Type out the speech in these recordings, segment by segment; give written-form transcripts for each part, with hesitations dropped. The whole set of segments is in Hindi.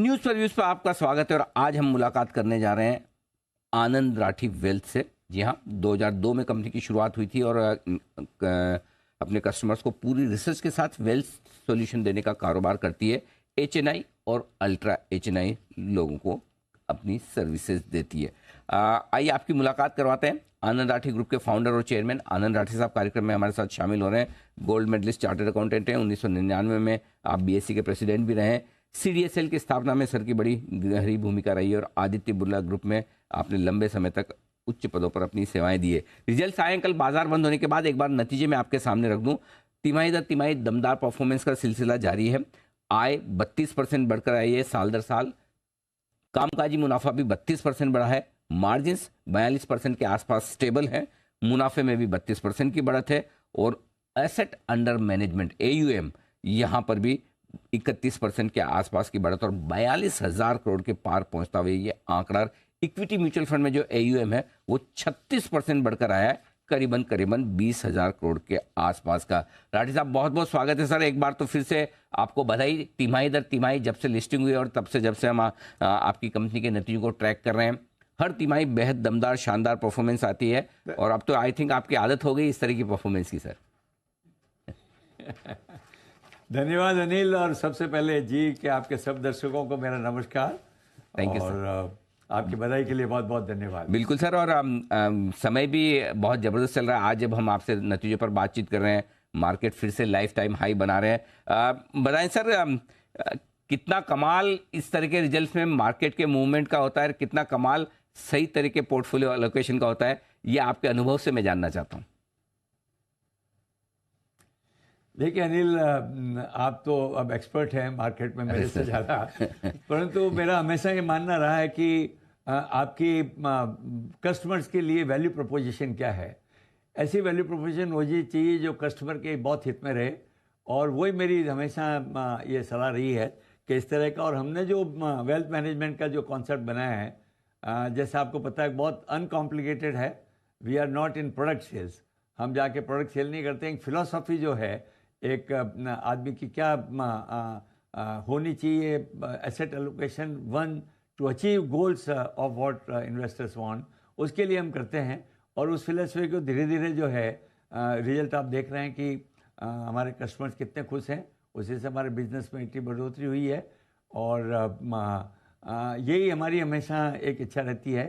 न्यूज पर व्यूज पर आपका स्वागत है और आज हम मुलाकात करने जा रहे हैं आनंद राठी वेल्थ से। जी हाँ, 2002 में कंपनी की शुरुआत हुई थी और अपने कस्टमर्स को पूरी रिसर्च के साथ वेल्थ सॉल्यूशन देने का कारोबार करती है। एचएनआई और अल्ट्रा एचएनआई लोगों को अपनी सर्विसेज देती है। आइए आपकी मुलाकात करवाते हैं। आनंद राठी ग्रुप के फाउंडर और चेयरमैन आनंद राठी साहब कार्यक्रम में हमारे साथ शामिल हो रहे हैं। गोल्ड मेडलिस्ट चार्टर्ड अकाउंटेंट हैं। 1999 में आप बीएससी के प्रेसिडेंट भी रहे हैं। सीडीएसएल की स्थापना में सर की बड़ी गहरी भूमिका रही है और आदित्य बिरला ग्रुप में आपने लंबे समय तक उच्च पदों पर अपनी सेवाएं दी है। रिजल्ट आए कल बाजार बंद होने के बाद, एक बार नतीजे में आपके सामने रख दूं। तिमाही दर तिमाही दमदार परफॉर्मेंस का सिलसिला जारी है। आय 32% बढ़कर आई है साल दर साल। कामकाजी मुनाफा भी 32% बढ़ा है। मार्जिन्स 42% के आसपास स्टेबल है। मुनाफे में भी 32% की बढ़त है और एसेट अंडर मैनेजमेंट AUM यहां पर भी 31% के आसपास की बढ़त और 42,000 करोड़ के पार पहुंचता हुआ ये आंकड़ा। इक्विटी म्यूचुअल फंड में जो AUM है वो 36% बढ़कर आया है, करीबन 20,000 करोड़ के आसपास का। राठी साहब, बहुत बहुत स्वागत है सर। एक बार तो फिर से आपको बधाई। तिमाही दर तिमाही जब से लिस्टिंग हुई और तब से जब से हम आपकी कंपनी के नतीजों को ट्रैक कर रहे हैं, हर तिमाही बेहद दमदार शानदार परफॉर्मेंस आती है और अब तो आई थिंक आपकी आदत हो गई इस तरह की परफॉर्मेंस की सर। धन्यवाद अनिल, और सबसे पहले जी कि आपके सब दर्शकों को मेरा नमस्कार। थैंक यू और आपकी बधाई के लिए बहुत बहुत धन्यवाद। बिल्कुल सर। और समय भी बहुत ज़बरदस्त चल रहा है। आज जब हम आपसे नतीजों पर बातचीत कर रहे हैं, मार्केट फिर से लाइफ टाइम हाई बना रहे हैं। बताएं सर, कितना कमाल इस तरह के रिजल्ट्स में मार्केट के मूवमेंट का होता है, कितना कमाल सही तरह के पोर्टफोलियो एलोकेशन का होता है, ये आपके अनुभव से मैं जानना चाहता हूँ। देखिए अनिल, आप तो अब एक्सपर्ट हैं मार्केट में मेरे से ज़्यादा, परंतु मेरा हमेशा ये मानना रहा है कि आपकी कस्टमर्स के लिए वैल्यू प्रोपोजिशन क्या है। ऐसी वैल्यू प्रोपोजिशन हो चाहिए जो कस्टमर के बहुत हित में रहे, और वही मेरी हमेशा ये सलाह रही है कि इस तरह का। और हमने जो वेल्थ मैनेजमेंट का जो कॉन्सेप्ट बनाया है, जैसे आपको पता है, बहुत अनकॉम्प्लिकेटेड है। We are not in product sales. हम जाके प्रोडक्ट सेल नहीं करते हैं। एक फिलॉसफी जो है, एक आदमी की क्या होनी चाहिए, asset allocation one two achieve goals of what investors want, उसके लिए हम करते हैं। और उस फिलॉसफी को धीरे धीरे जो है रिजल्ट आप देख रहे हैं कि हमारे कस्टमर्स कितने खुश हैं, उसी से हमारे बिजनेस में इतनी बढ़ोतरी हुई है। और यही हमारी हमेशा एक इच्छा रहती है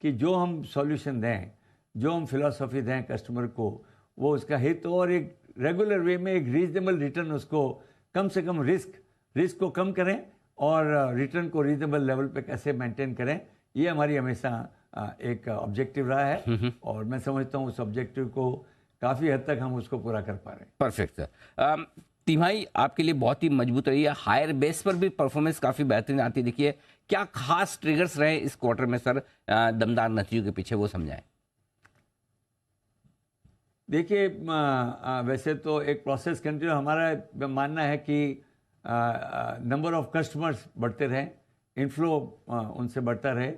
कि जो हम सॉल्यूशन दें, जो हम फिलॉसफी दें कस्टमर को, वो उसका हित हो और एक रेगुलर वे में एक रीजनेबल रिटर्न उसको, कम से कम रिस्क को कम करें और रिटर्न को रीजनेबल लेवल पे कैसे मेंटेन करें, ये हमारी हमेशा एक ऑब्जेक्टिव रहा है। और मैं समझता हूँ उस ऑब्जेक्टिव को काफ़ी हद तक हम उसको पूरा कर पा रहे हैं। Perfect sir. तिमाही आपके लिए बहुत ही मजबूत रही है। हायर बेस पर भी परफॉर्मेंस काफ़ी बेहतरीन आती है। देखिए, क्या खास ट्रिगर्स रहे इस क्वार्टर में सर, दमदार नतीजों के पीछे, वो समझाएं। देखिए, वैसे तो एक प्रोसेस कंटिन्यू, हमारा मानना है कि नंबर ऑफ कस्टमर्स बढ़ते रहें, इनफ्लो उनसे बढ़ता रहे,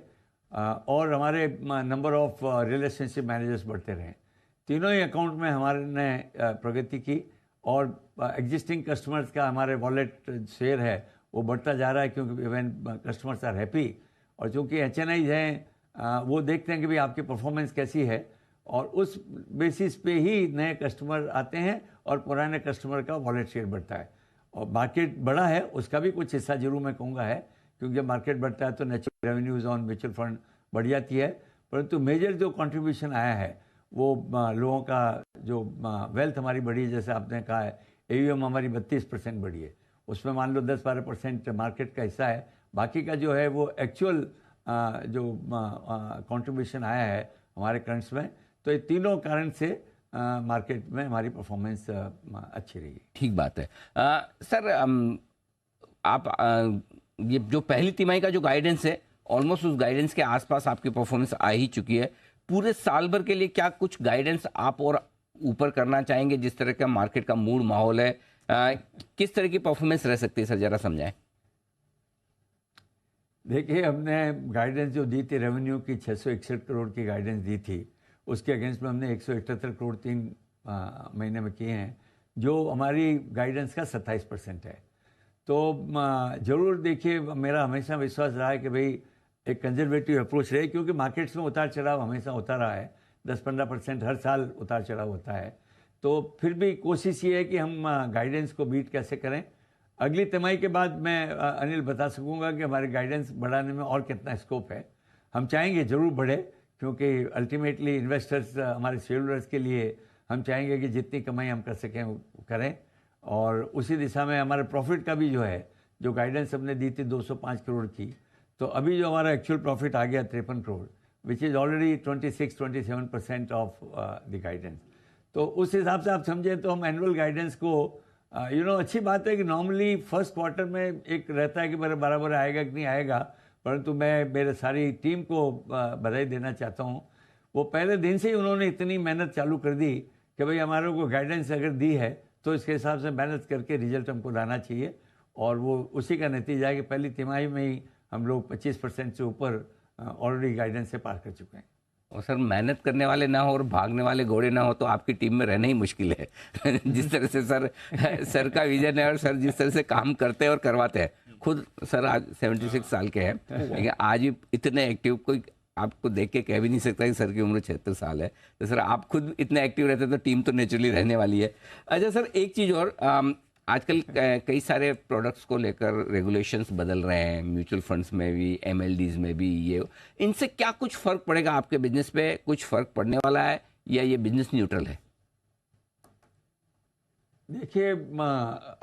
और हमारे नंबर ऑफ रिलेशनशिप मैनेजर्स बढ़ते रहें। तीनों ही अकाउंट में हमारे ने प्रगति की, और एग्जिस्टिंग कस्टमर्स का हमारे वॉलेट शेयर है वो बढ़ता जा रहा है, क्योंकि इवन कस्टमर्स आर हैप्पी। और चूँकि HNI हैं, वो देखते हैं कि भाई आपकी परफॉर्मेंस कैसी है, और उस बेसिस पे ही नए कस्टमर आते हैं और पुराने कस्टमर का वॉलेट शेयर बढ़ता है। और मार्केट बड़ा है, उसका भी कुछ हिस्सा जरूर मैं कहूँगा है, क्योंकि जब मार्केट बढ़ता है तो natural revenues on mutual fund बढ़ जाती है। परंतु मेजर जो कंट्रीब्यूशन आया है वो लोगों का जो वेल्थ हमारी बढ़ी है, जैसे आपने कहा है AUM हमारी 32% बढ़ी है, उसमें मान लो 10-12% मार्केट का हिस्सा है। बाकी का जो है वो एक्चुअल जो कंट्रीब्यूशन आया है हमारे करंट्स में। तो ये तीनों कारण से मार्केट में हमारी परफॉर्मेंस अच्छी रही। ठीक बात है। सर, आप ये जो पहली तिमाही का जो गाइडेंस है, ऑलमोस्ट उस गाइडेंस के आसपास आपकी परफॉर्मेंस आ ही चुकी है। पूरे साल भर के लिए क्या कुछ गाइडेंस आप और ऊपर करना चाहेंगे? जिस तरह का मार्केट का मूड माहौल है, किस तरह की परफॉर्मेंस रह सकती है सर, जरा समझाएं। देखिए, हमने गाइडेंस जो दी थी रेवेन्यू की 661 करोड़ की गाइडेंस दी थी, उसके अगेंस्ट में हमने 178 करोड़ 3 महीने में किए हैं, जो हमारी गाइडेंस का 27% है। तो ज़रूर देखिए, मेरा हमेशा विश्वास रहा है कि भाई एक कंजर्वेटिव अप्रोच रहे, क्योंकि मार्केट्स में उतार चढ़ाव हमेशा होता रहा है, 10-15% हर साल उतार चढ़ाव होता है। तो फिर भी कोशिश ये है कि हम गाइडेंस को बीट कैसे करें। अगली तिमाही के बाद मैं अनिल बता सकूंगा कि हमारे गाइडेंस बढ़ाने में और कितना स्कोप है। हम चाहेंगे ज़रूर बढ़े, क्योंकि अल्टीमेटली इन्वेस्टर्स हमारे शेयरहोल्डर्स के लिए हम चाहेंगे कि जितनी कमाई हम कर सकें वो करें, और उसी दिशा में हमारे प्रॉफिट का भी जो है, जो गाइडेंस हमने दी थी 205 करोड़ की, तो अभी जो हमारा एक्चुअल प्रॉफिट आ गया 53 crore, which is already 26-27% of the guidance. तो उस हिसाब से आप समझें तो हम एनुअल गाइडेंस को अच्छी बात है कि नॉर्मली फर्स्ट क्वार्टर में एक रहता है कि मेरा बराबर आएगा कि नहीं आएगा, परंतु मैं मेरे सारी टीम को बधाई देना चाहता हूँ। वो पहले दिन से ही उन्होंने इतनी मेहनत चालू कर दी कि भाई हमारे को गाइडेंस अगर दी है तो इसके हिसाब से मेहनत करके रिजल्ट हमको लाना चाहिए, और वो उसी का नतीजा है कि पहली तिमाही में ही हम लोग 25% से ऊपर ऑलरेडी गाइडेंस से पार कर चुके हैं। और सर, मेहनत करने वाले ना हो और भागने वाले घोड़े ना हो तो आपकी टीम में रहना ही मुश्किल है। जिस तरह से सर का विजन है और सर जिस तरह से काम करते हैं और करवाते हैं। खुद सर आज 76 साल के हैं, लेकिन आज भी इतने एक्टिव, कोई आपको देख के कह भी नहीं सकता कि सर की उम्र 76 साल है। तो सर आप खुद इतने एक्टिव रहते तो टीम तो नेचुरली रहने वाली है। अच्छा सर, एक चीज़ और, आजकल कई सारे प्रोडक्ट्स को लेकर रेगुलेशंस बदल रहे हैं, म्यूचुअल फंड्स में भी, एमएलडीज में भी। ये इनसे क्या कुछ फ़र्क पड़ेगा आपके बिजनेस पे? कुछ फ़र्क पड़ने वाला है या ये बिजनेस न्यूट्रल है? देखिए,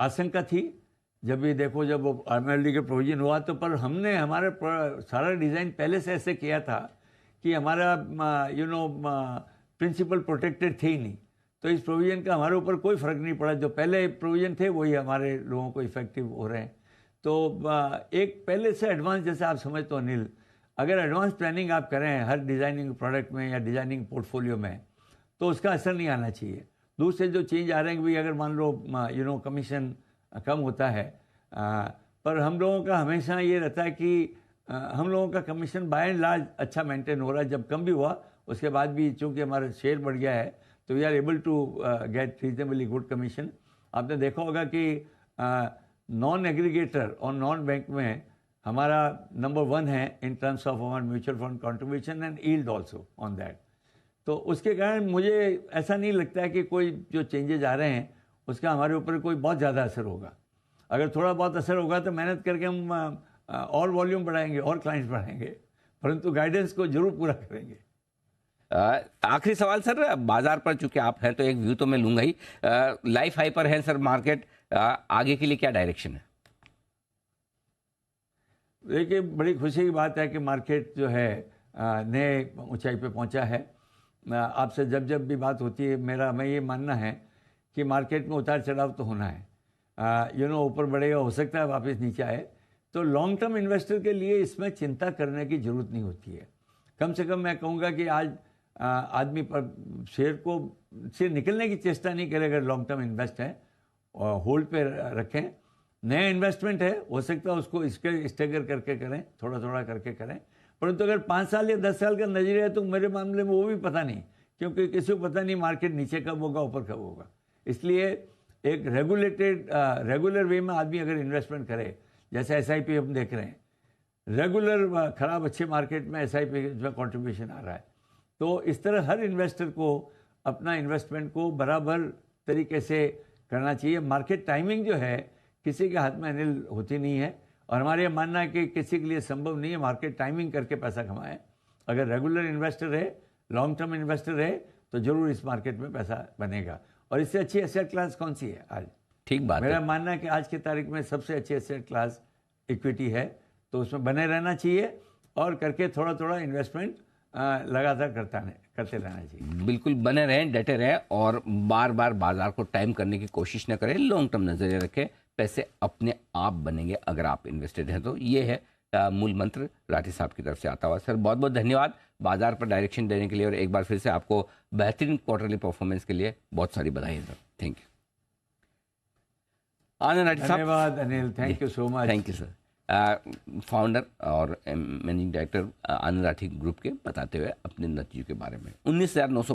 आशंका थी जब भी देखो, जब एमएलडी का प्रोविजन हुआ तो, पर हमने हमारे सारा डिज़ाइन पहले से ऐसे किया था कि हमारा प्रिंसिपल प्रोटेक्टेड थे ही नहीं, तो इस प्रोविज़न का हमारे ऊपर कोई फ़र्क नहीं पड़ा। जो पहले प्रोविज़न थे वही हमारे लोगों को इफ़ेक्टिव हो रहे हैं। तो एक पहले से एडवांस, जैसे आप समझ तो अनिल, अगर एडवांस प्लानिंग आप करें हर डिज़ाइनिंग प्रोडक्ट में या डिज़ाइनिंग पोर्टफोलियो में, तो उसका असर नहीं आना चाहिए। दूसरे जो चेंज आ रहे हैं कि भाई अगर मान लो कमीशन कम होता है, पर हम लोगों का हमेशा ये रहता है कि हम लोगों का कमीशन बाय एंड लार्ज अच्छा मेंटेन हो रहा है। जब कम भी हुआ उसके बाद भी चूँकि हमारा शेयर बढ़ गया है, तो we are able to get reasonably good commission. आपने देखा होगा कि नॉन एग्रीगेटर और नॉन बैंक में हमारा नंबर 1 है इन टर्म्स ऑफ हमारा mutual fund contribution and yield also on that. तो उसके कारण मुझे ऐसा नहीं लगता है कि कोई जो चेंजेज आ रहे हैं उसका हमारे ऊपर कोई बहुत ज़्यादा असर होगा। अगर थोड़ा बहुत असर होगा तो मेहनत करके हम और वॉल्यूम बढ़ाएंगे और क्लाइंट्स बढ़ाएंगे, परंतु गाइडेंस को जरूर पूरा करेंगे। आखिरी सवाल सर, बाजार पर चूंकि आप हैं तो एक व्यू तो मैं लूंगा ही। लाइफ हाई पर है सर मार्केट, आगे के लिए क्या डायरेक्शन है? देखिए, बड़ी खुशी की बात है कि मार्केट जो है नए ऊंचाई पे पहुंचा है। आपसे जब जब भी बात होती है, मैं ये मानना है कि मार्केट में उतार चढ़ाव तो होना है। ऊपर बढ़ेगा, हो सकता है वापस नीचे आए, तो लॉन्ग टर्म इन्वेस्टर के लिए इसमें चिंता करने की ज़रूरत नहीं होती है। कम से कम मैं कहूँगा कि आज आदमी पर शेयर को से निकलने की चेष्टा नहीं करे अगर लॉन्ग टर्म इन्वेस्ट है, और होल्ड पे रखें। नया इन्वेस्टमेंट है, हो सकता है उसको इसके स्टेगर करके करें, थोड़ा थोड़ा करके करें, परंतु अगर 5 साल या 10 साल का नजरिया है तो मेरे मामले में वो भी पता नहीं, क्योंकि किसी को पता नहीं मार्केट नीचे कब होगा ऊपर कब होगा। इसलिए एक रेगुलर वे में आदमी अगर इन्वेस्टमेंट करे, जैसे SIP हम देख रहे हैं, रेगुलर खराब अच्छे मार्केट में SIP जो कॉन्ट्रीब्यूशन आ रहा है, तो इस तरह हर इन्वेस्टर को अपना इन्वेस्टमेंट को बराबर तरीके से करना चाहिए। मार्केट टाइमिंग जो है किसी के हाथ में अनिल होती नहीं है, और हमारे यह मानना है कि किसी के लिए संभव नहीं है मार्केट टाइमिंग करके पैसा कमाए। अगर रेगुलर इन्वेस्टर है, लॉन्ग टर्म इन्वेस्टर है, तो जरूर इस मार्केट में पैसा बनेगा। और इससे अच्छी एसेट क्लास कौन सी है आज? ठीक बात है। मेरा मानना है कि आज की तारीख में सबसे अच्छी एसेट क्लास इक्विटी है, तो उसमें बने रहना चाहिए और करके थोड़ा थोड़ा इन्वेस्टमेंट लगातार करते रहना चाहिए। बिल्कुल बने रहें, डटे रहें और बार बार बाजार को टाइम करने की कोशिश न करें, लॉन्ग टर्म नजरिया रखें, पैसे अपने आप बनेंगे अगर आप इन्वेस्टेड हैं तो। ये है मूल मंत्र राठी साहब की तरफ से आता हुआ। सर बहुत बहुत धन्यवाद बाजार पर डायरेक्शन देने के लिए, और एक बार फिर से आपको बेहतरीन क्वार्टरली परफॉर्मेंस के लिए बहुत सारी बधाई सर। थैंक यू आनंद राठी साहब। धन्यवाद Anil, thank you so much. Thank you sir. Founder और मैनेजिंग डायरेक्टर आनंद राठी ग्रुप के बताते हुए अपने नतीजों के बारे में। 19,900